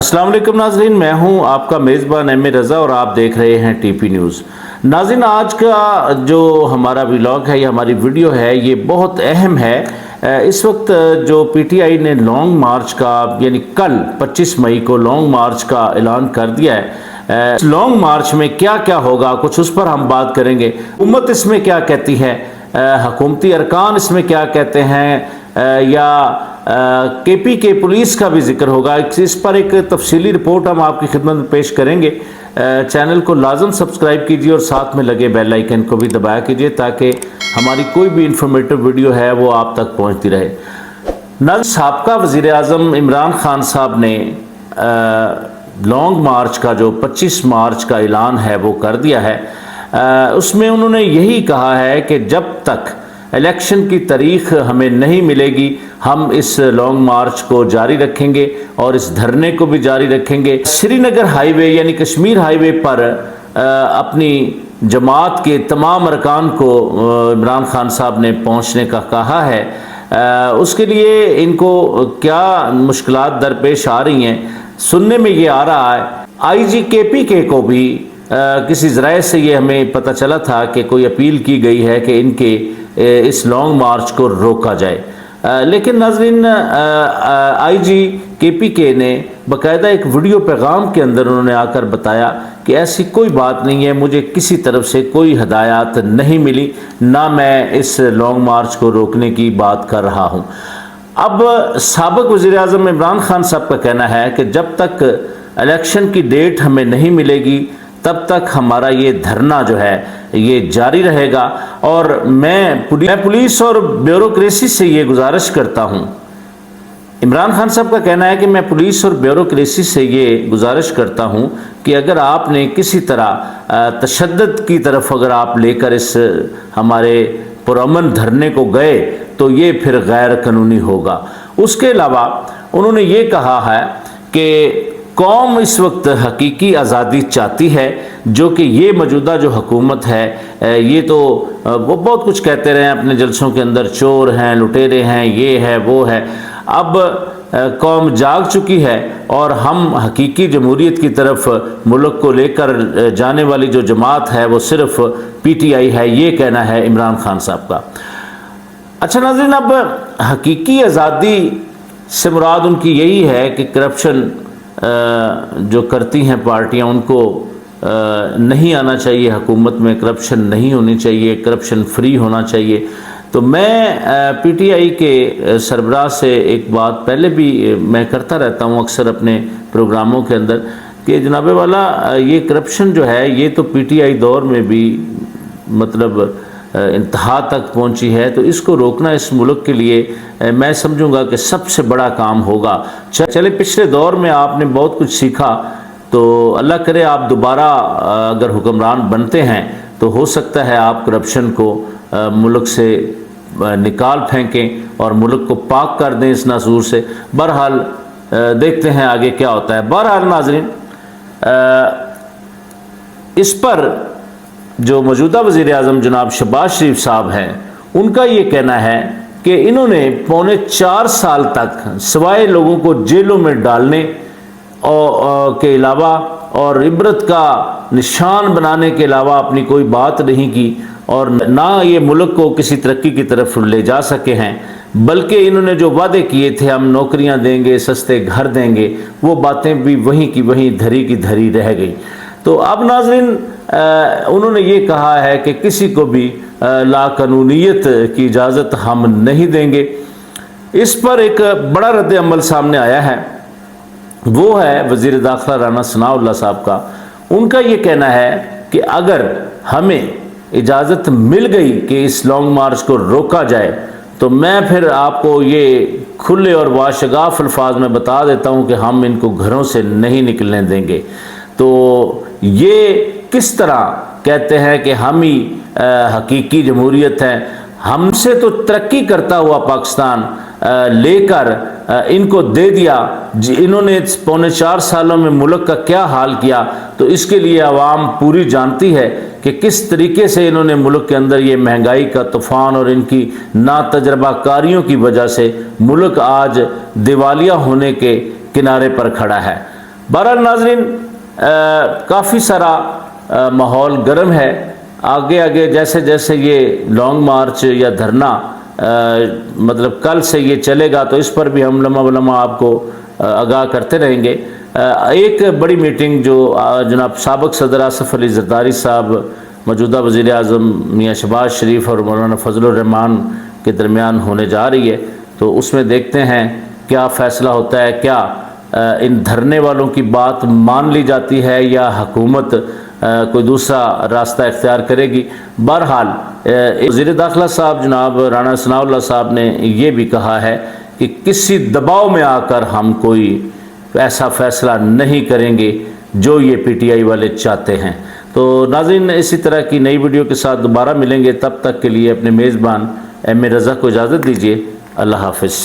अस्सलाम वालेकुम नाज़रीन, मैं हूं आपका मेज़बान एम ए रज़ा और आप देख रहे हैं टीपी न्यूज़। नाज़रीन, आज का जो हमारा व्लॉग है या हमारी वीडियो है ये बहुत अहम है। इस वक्त जो पीटीआई ने लॉन्ग मार्च का यानी कल 25 मई को लॉन्ग मार्च का ऐलान कर दिया है। इस लॉन्ग मार्च में क्या क्या होगा कुछ उस पर हम बात करेंगे। उम्मत इसमें क्या कहती है, हुकूमती अरकान इसमें क्या कहते हैं, या केपी के पुलिस का भी जिक्र होगा। इस पर एक तफसीली रिपोर्ट हम आपकी खिदमत में पेश करेंगे। चैनल को लाजम सब्सक्राइब कीजिए और साथ में लगे बेल आइकन को भी दबाया कीजिए ताकि हमारी कोई भी इंफॉर्मेटिव वीडियो है वो आप तक पहुंचती रहे। साबका वज़ीर आज़म इमरान खान साहब ने लॉन्ग मार्च का जो 25 मार्च का ऐलान है वो कर दिया है। उसमें उन्होंने यही कहा है कि जब तक इलेक्शन की तारीख हमें नहीं मिलेगी हम इस लॉन्ग मार्च को जारी रखेंगे और इस धरने को भी जारी रखेंगे। श्रीनगर हाईवे यानी कश्मीर हाईवे पर अपनी जमात के तमाम अरकान को इमरान खान साहब ने पहुंचने का कहा है। उसके लिए इनको क्या मुश्किलात दरपेश आ रही हैं, सुनने में ये आ रहा है। आईजी केपी के को भी किसी ज़राए से ये हमें पता चला था कि कोई अपील की गई है कि इनके इस लॉन्ग मार्च को रोका जाए। लेकिन नाज़रीन, आईजी केपी के ने बाकायदा एक वीडियो पैगाम के अंदर उन्होंने आकर बताया कि ऐसी कोई बात नहीं है, मुझे किसी तरफ से कोई हदायत नहीं मिली, ना मैं इस लॉन्ग मार्च को रोकने की बात कर रहा हूँ। अब साबिक वज़ीर आज़म इमरान खान साहब का कहना है कि जब तक इलेक्शन की डेट हमें नहीं मिलेगी तब तक हमारा ये धरना जो है ये जारी रहेगा। और मैं पुलिस और ब्यूरोक्रेसी से ये गुजारिश करता हूँ। इमरान खान साहब का कहना है कि मैं पुलिस और ब्यूरोक्रेसी से ये गुजारिश करता हूँ कि अगर आपने किसी तरह तशद्दुद की तरफ अगर आप लेकर इस हमारे पुरअमन धरने को गए तो ये फिर गैर कानूनी होगा। उसके अलावा उन्होंने ये कहा है कि कौम इस वक्त हकीकी आज़ादी चाहती है, जो कि ये मौजूदा जो हुकूमत है ये तो वो बहुत कुछ कहते रहे अपने जलसों के अंदर, चोर हैं, लुटेरे हैं, ये है वो है। अब कौम जाग चुकी है और हम हकीकी जमहूरियत की तरफ मुल्क को लेकर जाने वाली जो जमात है वो सिर्फ पीटीआई है, ये कहना है इमरान खान साहब का। अच्छा नाज़रीन, अब हकीकी आज़ादी से मुराद उनकी यही है कि करप्शन जो करती हैं पार्टियां उनको नहीं आना चाहिए, हुकूमत में करप्शन नहीं होनी चाहिए, करप्शन फ्री होना चाहिए। तो मैं पीटीआई के सरबराह से एक बात पहले भी मैं करता रहता हूं अक्सर अपने प्रोग्रामों के अंदर कि जनाब वाला ये करप्शन जो है ये तो पीटीआई दौर में भी मतलब इंतहा तक पहुंची है, तो इसको रोकना इस मुल्क के लिए मैं समझूंगा कि सबसे बड़ा काम होगा। चले पिछले दौर में आपने बहुत कुछ सीखा, तो अल्लाह करे आप दोबारा अगर हुक्मरान बनते हैं तो हो सकता है आप करप्शन को मुल्क से निकाल फेंकें और मुल्क को पाक कर दें इस नासूर से। बहरहाल देखते हैं आगे क्या होता है। बहरहाल नाज़रीन, इस पर जो मौजूदा वज़ीर आज़म जनाब शहबाज शरीफ साहब हैं उनका ये कहना है कि इन्होंने पौने 4 साल तक सिवाय लोगों को जेलों में डालने के अलावा और इबरत का निशान बनाने के अलावा अपनी कोई बात नहीं की और ना ये मुल्क को किसी तरक्की की तरफ ले जा सके हैं, बल्कि इन्होंने जो वादे किए थे हम नौकरियां देंगे, सस्ते घर देंगे, वो बातें भी वहीं की वहीं धरी की धरी रह गई। तो अब नाज़रीन उन्होंने ये कहा है कि किसी को भी लाकानूनियत की इजाज़त हम नहीं देंगे। इस पर एक बड़ा रद्द अमल सामने आया है, वो है वज़ीर दाखिला राना सनाउल्लाह साहब का। उनका ये कहना है कि अगर हमें इजाज़त मिल गई कि इस लॉन्ग मार्च को रोका जाए तो मैं फिर आपको ये खुले और वाशगाफ अल्फाज में बता देता हूँ कि हम इनको घरों से नहीं निकलने देंगे। तो ये किस तरह कहते हैं कि हम ही हकीकी जमहूरियत हैं, हमसे तो तरक्की करता हुआ पाकिस्तान लेकर इनको दे दिया। इन्होंने पौने 4 सालों में मुल्क का क्या हाल किया, तो इसके लिए आवाम पूरी जानती है कि किस तरीके से इन्होंने मुल्क के अंदर ये महंगाई का तूफ़ान और इनकी नातजर्बाकारियों की वजह से मुल्क आज दिवालिया होने के किनारे पर खड़ा है। بہرحال ناظرین کافی سارا ماحول گرم ہے. آگے آگے جیسے جیسے یہ لانگ مارچ یا دھرنا مطلب کل سے یہ چلے گا تو اس پر بھی ہم لمحہ بلمحہ آپ کو آگاہ کرتے رہیں گے. ایک بڑی میٹنگ جو جناب سابق صدر آصف علی زرداری صاحب، موجودہ وزیر اعظم میاں شہباز شریف اور مولانا فضل الرحمان کے درمیان ہونے جا رہی ہے، تو اس میں دیکھتے ہیں کیا فیصلہ ہوتا ہے. کیا ان دھرنے والوں کی بات مان لی جاتی ہے یا حکومت کوئی دوسرا راستہ اختیار کرے گی. بہرحال وزیر داخلہ صاحب جناب رانا ثناء اللہ صاحب نے یہ بھی کہا ہے کہ کسی دباؤ میں آ کر ہم کوئی ایسا فیصلہ نہیں کریں گے جو یہ پی ٹی آئی والے چاہتے ہیں. تو ناظرین اسی طرح کی نئی ویڈیو کے ساتھ دوبارہ ملیں گے. تب تک کے لیے اپنے میزبان ایم اے رضا کو اجازت دیجیے. اللہ حافظ.